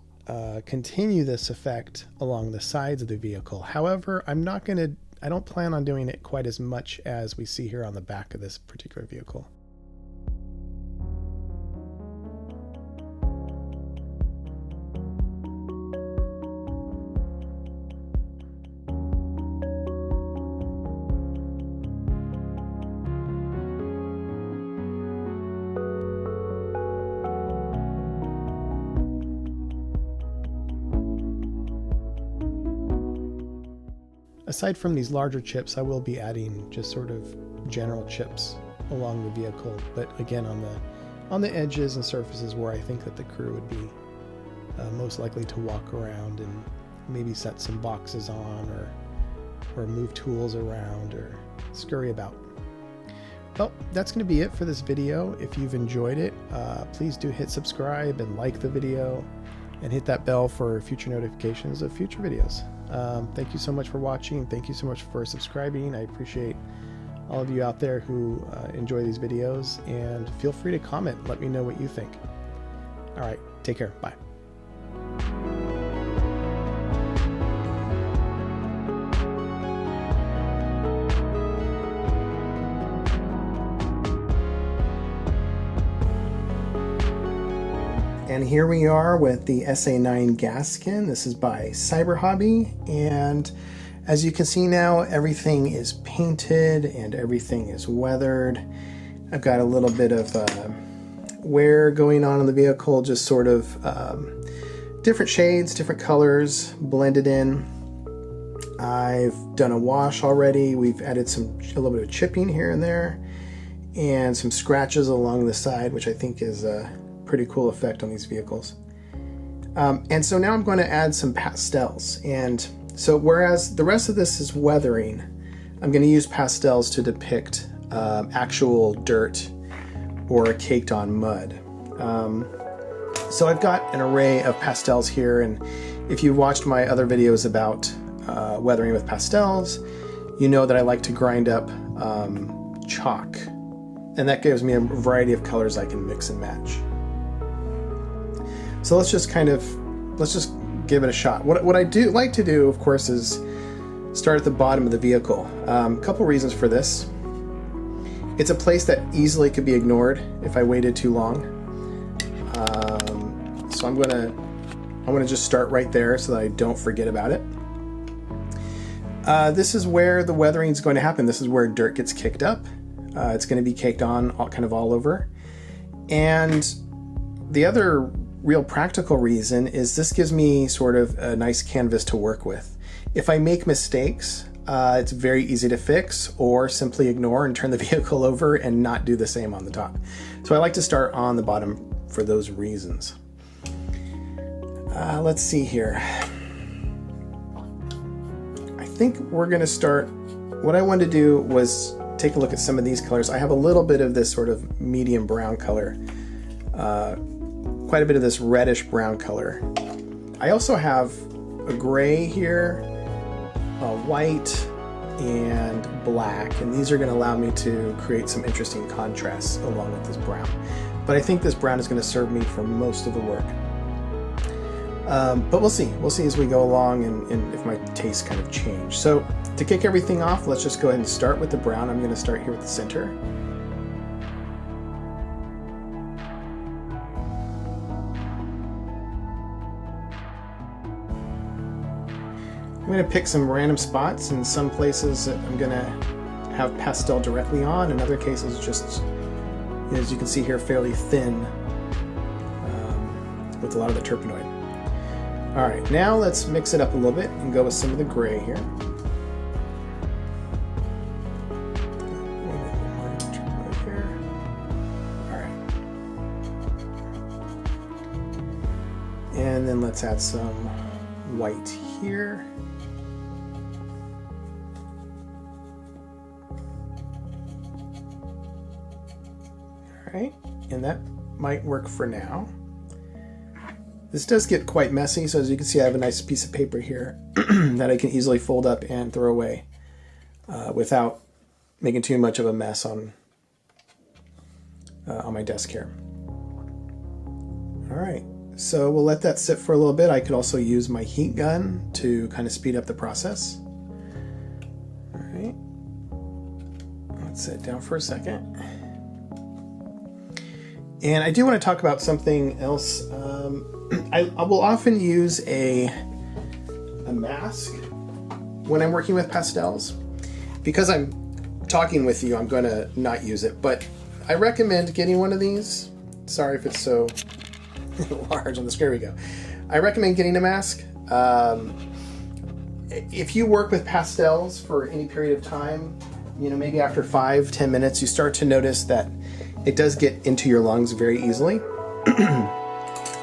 continue this effect along the sides of the vehicle. However, I don't plan on doing it quite as much as we see here on the back of this particular vehicle. Aside from these larger chips, I will be adding just sort of general chips along the vehicle, but again on the edges and surfaces where I think that the crew would be most likely to walk around and maybe set some boxes on or move tools around or scurry about. Well, that's going to be it for this video. If you've enjoyed it, please do hit subscribe and like the video and hit that bell for future notifications of future videos. Thank you so much for watching. Thank you so much for subscribing. I appreciate all of you out there who enjoy these videos, and feel free to comment. Let me know what you think. All right, take care. Bye. And here we are with the SA-9 Gaskin. This is by Cyber-Hobby, and as you can see now, everything is painted and everything is weathered. I've got a little bit of wear going on in the vehicle, just sort of different shades, different colors blended in. I've done a wash already. We've added a little bit of chipping here and there, and some scratches along the side, which I think is a pretty cool effect on these vehicles. And so now I'm going to add some pastels. And so whereas the rest of this is weathering, I'm going to use pastels to depict actual dirt or caked on mud. So I've got an array of pastels here, and if you've watched my other videos about weathering with pastels, you know that I like to grind up chalk, and that gives me a variety of colors I can mix and match. So let's just give it a shot. What I do like to do, of course, is start at the bottom of the vehicle. A couple reasons for this. It's a place that easily could be ignored if I waited too long. So I'm gonna just start right there so that I don't forget about it. This is where the weathering is going to happen. This is where dirt gets kicked up. It's going to be caked on kind of all over. And the other real practical reason is this gives me sort of a nice canvas to work with. If I make mistakes, it's very easy to fix or simply ignore and turn the vehicle over and not do the same on the top. So I like to start on the bottom for those reasons. Let's see here. I think we're going to start. What I wanted to do was take a look at some of these colors. I have a little bit of this sort of medium brown color, quite a bit of this reddish brown color. I also have a gray here, a white, and black, and these are going to allow me to create some interesting contrasts along with this brown. But I think this brown is going to serve me for most of the work. But we'll see. We'll see as we go along and if my tastes kind of change. So to kick everything off, let's just go ahead and start with the brown. I'm going to start here with the center. I'm going to pick some random spots. In some places I'm going to have pastel directly on. In other cases, just, as you can see here, fairly thin with a lot of the turpenoid. All right, now let's mix it up a little bit and go with some of the gray here. All right. And then let's add some white here. All right, and that might work for now. This does get quite messy, so as you can see I have a nice piece of paper here that I can easily fold up and throw away without making too much of a mess on my desk here. Alright, so we'll let that sit for a little bit. I could also use my heat gun to kind of speed up the process. Alright, let's set it down for a second. And I do want to talk about something else. I will often use a mask when I'm working with pastels. Because I'm talking with you, I'm going to not use it, but I recommend getting one of these. Sorry if it's so large on the screen. Here we go. I recommend getting a mask. If you work with pastels for any period of time, you know, maybe after 5-10 minutes, you start to notice that it does get into your lungs very easily.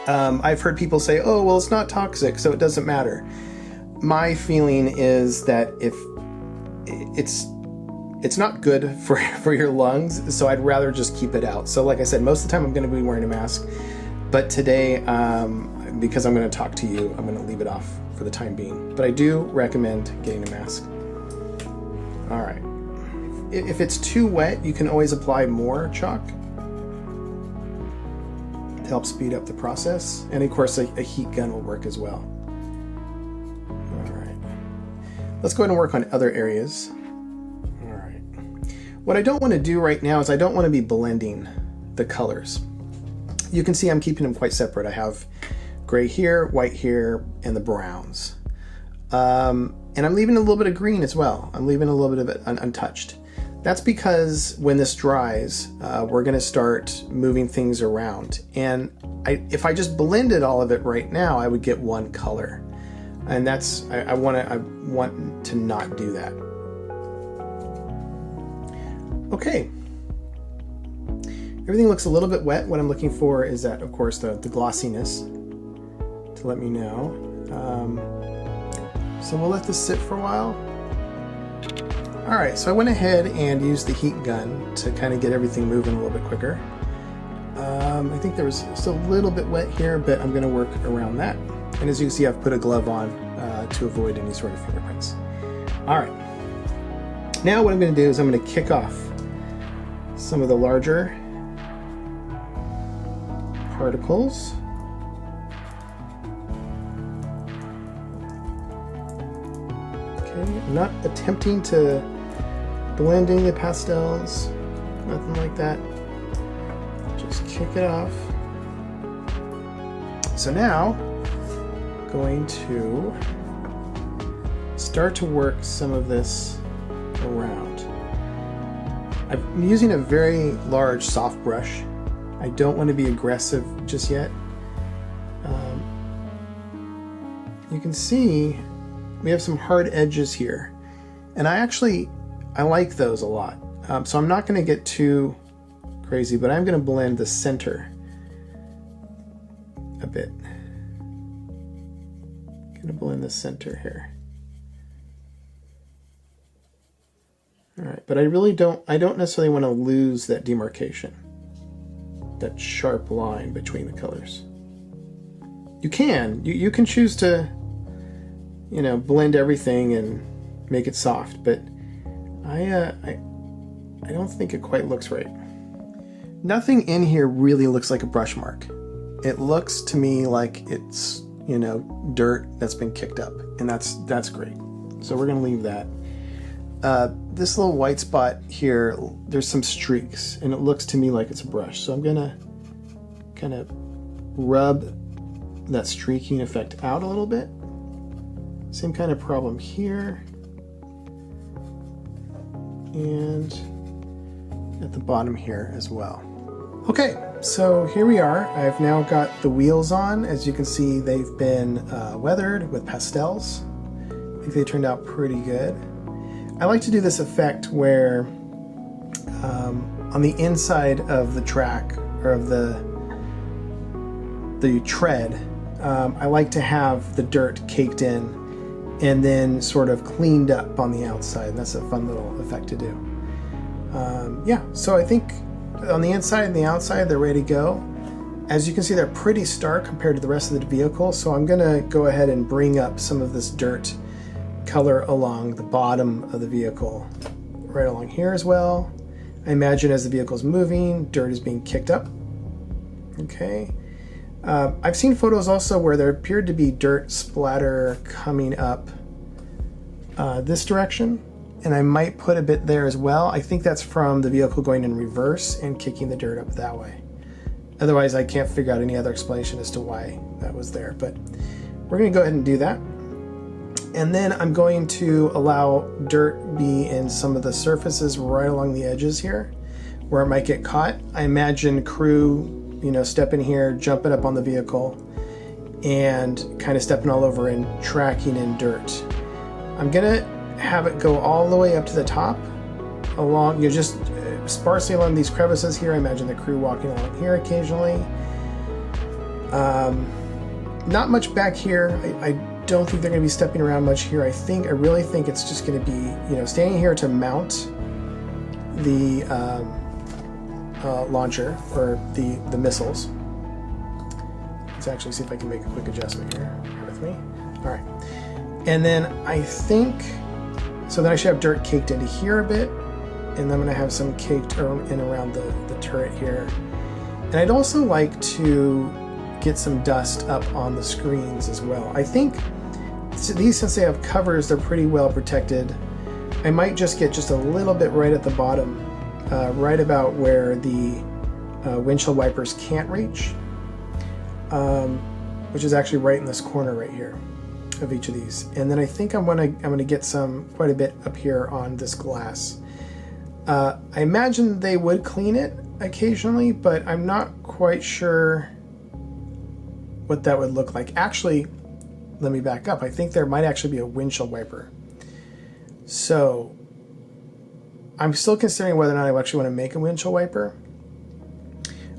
I've heard people say, oh, well, it's not toxic, so it doesn't matter. My feeling is that if it's not good for your lungs, so I'd rather just keep it out. So like I said, most of the time I'm going to be wearing a mask, but today, because I'm going to talk to you, I'm going to leave it off for the time being. But I do recommend getting a mask. All right. If it's too wet, you can always apply more chalk to help speed up the process. And of course, a heat gun will work as well. All right. Let's go ahead and work on other areas. All right. What I don't want to do right now is I don't want to be blending the colors. You can see I'm keeping them quite separate. I have gray here, white here, and the browns. And I'm leaving a little bit of green as well. I'm leaving a little bit of it untouched. That's because when this dries, we're going to start moving things around. And if I just blended all of it right now, I would get one color. And that's, I want to not do that. Okay. Everything looks a little bit wet. What I'm looking for is that, of course, the glossiness to let me know. So we'll let this sit for a while. All right, so I went ahead and used the heat gun to kind of get everything moving a little bit quicker. I think there was still a little bit wet here, but I'm going to work around that. And as you can see, I've put a glove on to avoid any sort of fingerprints. All right. Now what I'm going to do is I'm going to kick off some of the larger particles. Okay, I'm not attempting to blend any of the pastels, nothing like that. Just kick it off. So now, going to start to work some of this around. I'm using a very large soft brush. I don't want to be aggressive just yet. You can see we have some hard edges here, and I like those a lot. So I'm not going to get too crazy, but I'm going to blend the center a bit. Going to blend the center here. All right, but I don't necessarily want to lose that demarcation, that sharp line between the colors. You can choose to, blend everything and make it soft, but I don't think it quite looks right. Nothing in here really looks like a brush mark. It looks to me like it's, dirt that's been kicked up, and that's great. So we're gonna leave that. This little white spot here, there's some streaks, and it looks to me like it's a brush. So I'm gonna kind of rub that streaking effect out a little bit. Same kind of problem here. And at the bottom here as well. Okay, so here we are. I've now got the wheels on. As you can see, they've been weathered with pastels. I think they turned out pretty good. I like to do this effect where on the inside of the track, or of the tread, I like to have the dirt caked in and then sort of cleaned up on the outside. And that's a fun little effect to do. Yeah, so I think on the inside and the outside, they're ready to go. As you can see, they're pretty stark compared to the rest of the vehicle, so I'm gonna go ahead and bring up some of this dirt color along the bottom of the vehicle, right along here as well. I imagine as the vehicle is moving, dirt is being kicked up. Okay. I've seen photos also where there appeared to be dirt splatter coming up this direction, and I might put a bit there as well. I think that's from the vehicle going in reverse and kicking the dirt up that way. Otherwise, I can't figure out any other explanation as to why that was there, but we're going to go ahead and do that. And then I'm going to allow dirt be in some of the surfaces right along the edges here where it might get caught. I imagine crew, stepping here, jumping up on the vehicle, and kind of stepping all over and tracking in dirt. I'm gonna have it go all the way up to the top, along, just sparsely along these crevices here. I imagine the crew walking along here occasionally. Not much back here. I don't think they're gonna be stepping around much here. I really think it's just gonna be, standing here to mount the launcher, or the missiles. Let's actually see if I can make a quick adjustment here. Bear with me. All right. And then I think, so then I should have dirt caked into here a bit, and I'm gonna have some caked in around the turret here. And I'd also like to get some dust up on the screens as well. I think these, since they have covers, they're pretty well protected. I might just get just a little bit right at the bottom, right about where the windshield wipers can't reach, which is actually right in this corner right here of each of these. And then I think I'm gonna get quite a bit up here on this glass. I imagine they would clean it occasionally, but I'm not quite sure what that would look like. Actually, let me back up. I think there might actually be a windshield wiper. So I'm still considering whether or not I actually want to make a windshield wiper.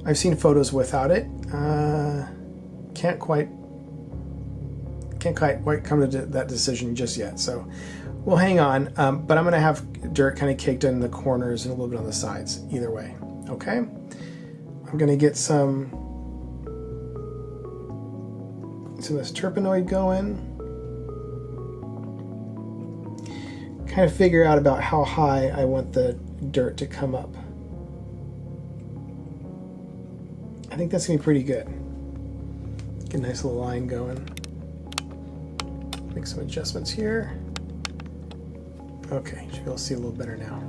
I've seen photos without it. Can't quite come to that decision just yet. So we'll hang on. But I'm going to have dirt kind of caked in the corners and a little bit on the sides. Either way. Okay. I'm I'm going to get some of this terpenoid going. Kind of figure out about how high I want the dirt to come up. I think that's going to be pretty good. Get a nice little line going. Make some adjustments here. Okay, should be able to see a little better now.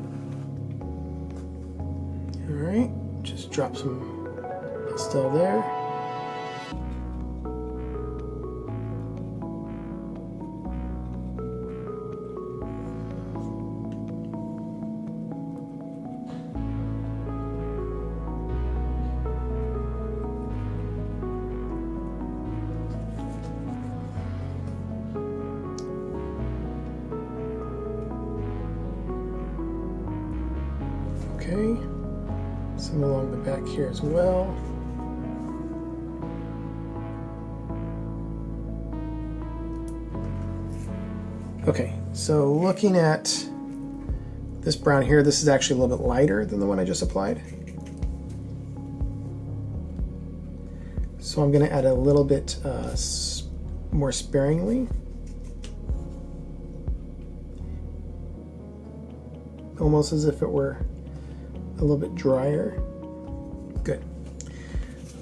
Alright, just drop some pastel there. Okay, some along the back here as well. Okay, so looking at this brown here, this is actually a little bit lighter than the one I just applied. So I'm going to add a little bit more sparingly. Almost as if it were a little bit drier. Good.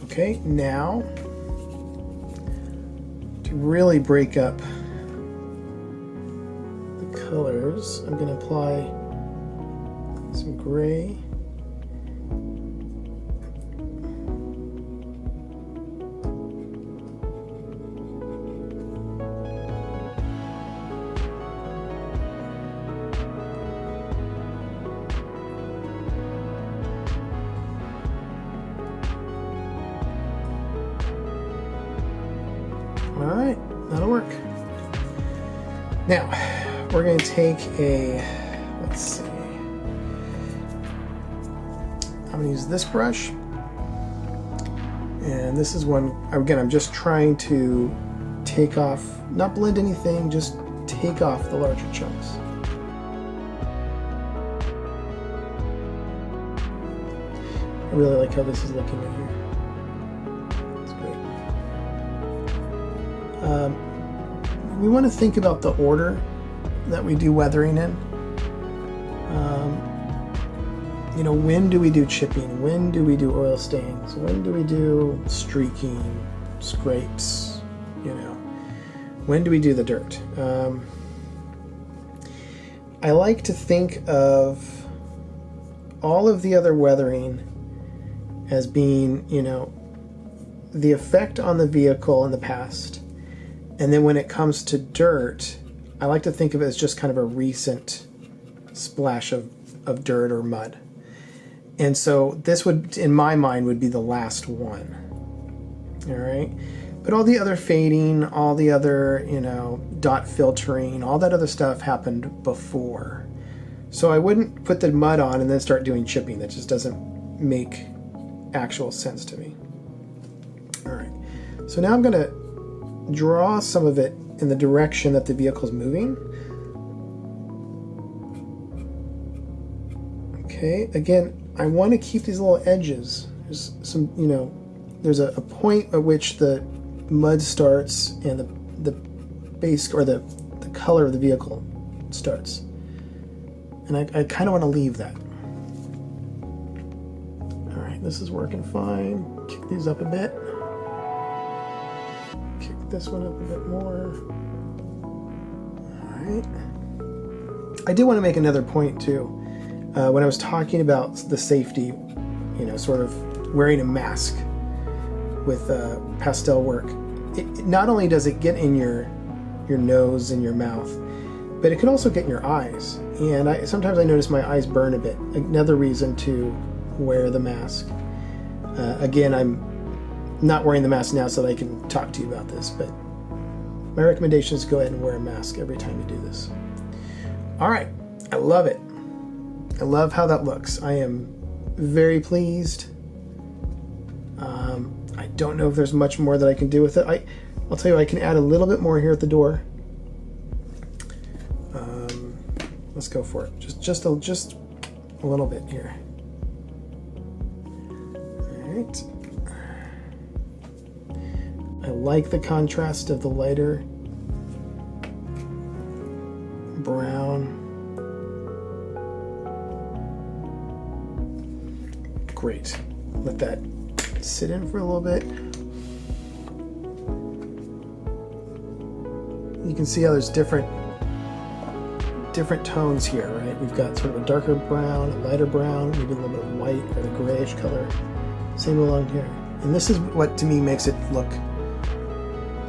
Okay, now to really break up the colors, I'm going to apply some gray. All right, that'll work. Now, we're going to take a, let's see, I'm going to use this brush. And this is one, again, I'm just trying to take off, not blend anything, just take off the larger chunks. I really like how this is looking in here. We want to think about the order that we do weathering in. You know, when do we do chipping? When do we do oil stains? When do we do streaking, scrapes? You know, when do we do the dirt? I like to think of all of the other weathering as being, you know, the effect on the vehicle in the past. And then when it comes to dirt, I like to think of it as just kind of a recent splash of dirt or mud. And so this would, in my mind, would be the last one. All right. But all the other fading, all the other, you know, dot filtering, all that other stuff happened before. So I wouldn't put the mud on and then start doing chipping. That just doesn't make actual sense to me. All right. So now I'm going to draw some of it in the direction that the vehicle is moving. Okay, again, I want to keep these little edges. There's some, you know, there's a point at which the mud starts and the base or the color of the vehicle starts. And I kind of want to leave that. All right, this is working fine. Kick these up a bit. This one up a bit more. All right. I do want to make another point too. When I was talking about the safety, you know, sort of wearing a mask with pastel work, it not only does it get in your nose and your mouth, but it can also get in your eyes. And sometimes I notice my eyes burn a bit. Another reason to wear the mask. Again, I'm not wearing the mask now so that I can talk to you about this, but my recommendation is go ahead and wear a mask every time you do this. All right, I love it. I love how that looks. I am very pleased. I don't know if there's much more that I can do with it. I'll tell you, I can add a little bit more here at the door. Let's go for it. Just a little bit here. All right. I like the contrast of the lighter brown. Great. Let that sit in for a little bit. You can see how there's different tones here, right? We've got sort of a darker brown, a lighter brown, maybe a little bit of white or the grayish color. Same along here. And this is what to me makes it look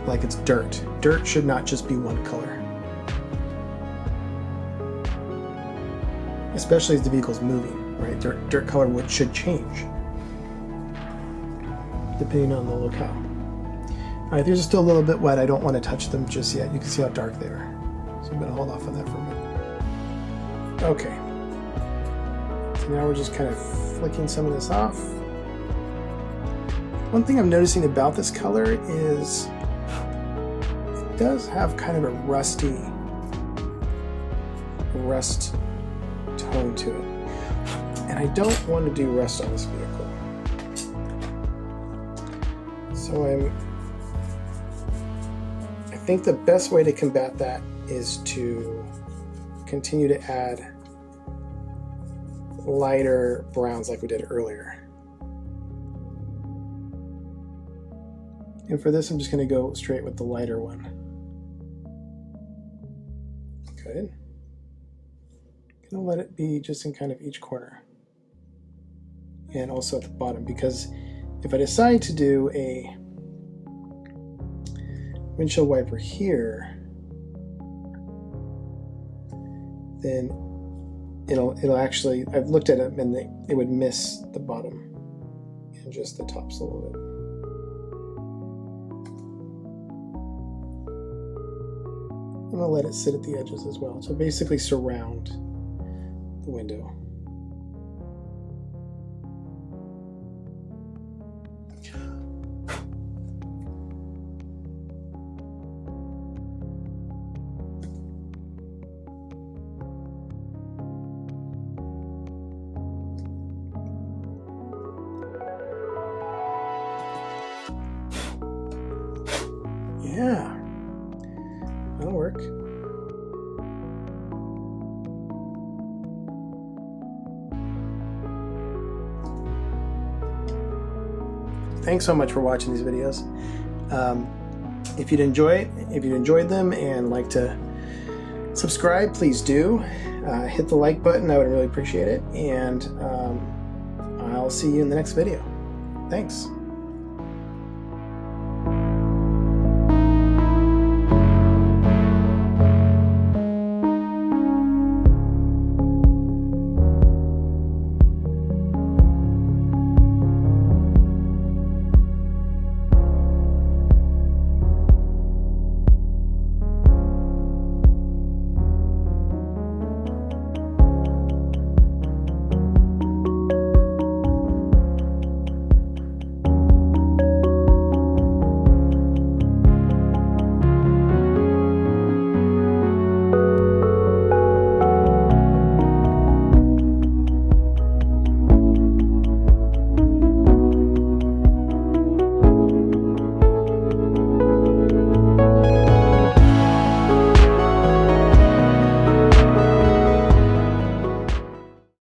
like it's dirt. Dirt should not just be one color. Especially as the vehicle's moving, right? Dirt color should change depending on the locale. All right, these are still a little bit wet. I don't want to touch them just yet. You can see how dark they are. So I'm going to hold off on that for a minute. Okay. So now we're just kind of flicking some of this off. One thing I'm noticing about this color is it does have kind of a rust tone to it. And I don't want to do rust on this vehicle. So I think the best way to combat that is to continue to add lighter browns like we did earlier. And for this, I'm just going to go straight with the lighter one. Good. I'm going to let it be just in kind of each corner. And also at the bottom, because if I decide to do a windshield wiper here, then it'll actually, I've looked at it and it would miss the bottom and just the tops a little bit. I'm going to let it sit at the edges as well. So basically surround the window. Yeah, that'll work. Thanks so much for watching these videos. If you'd enjoyed them and like to subscribe, please do. Hit the like button, I would really appreciate it. And I'll see you in the next video. Thanks.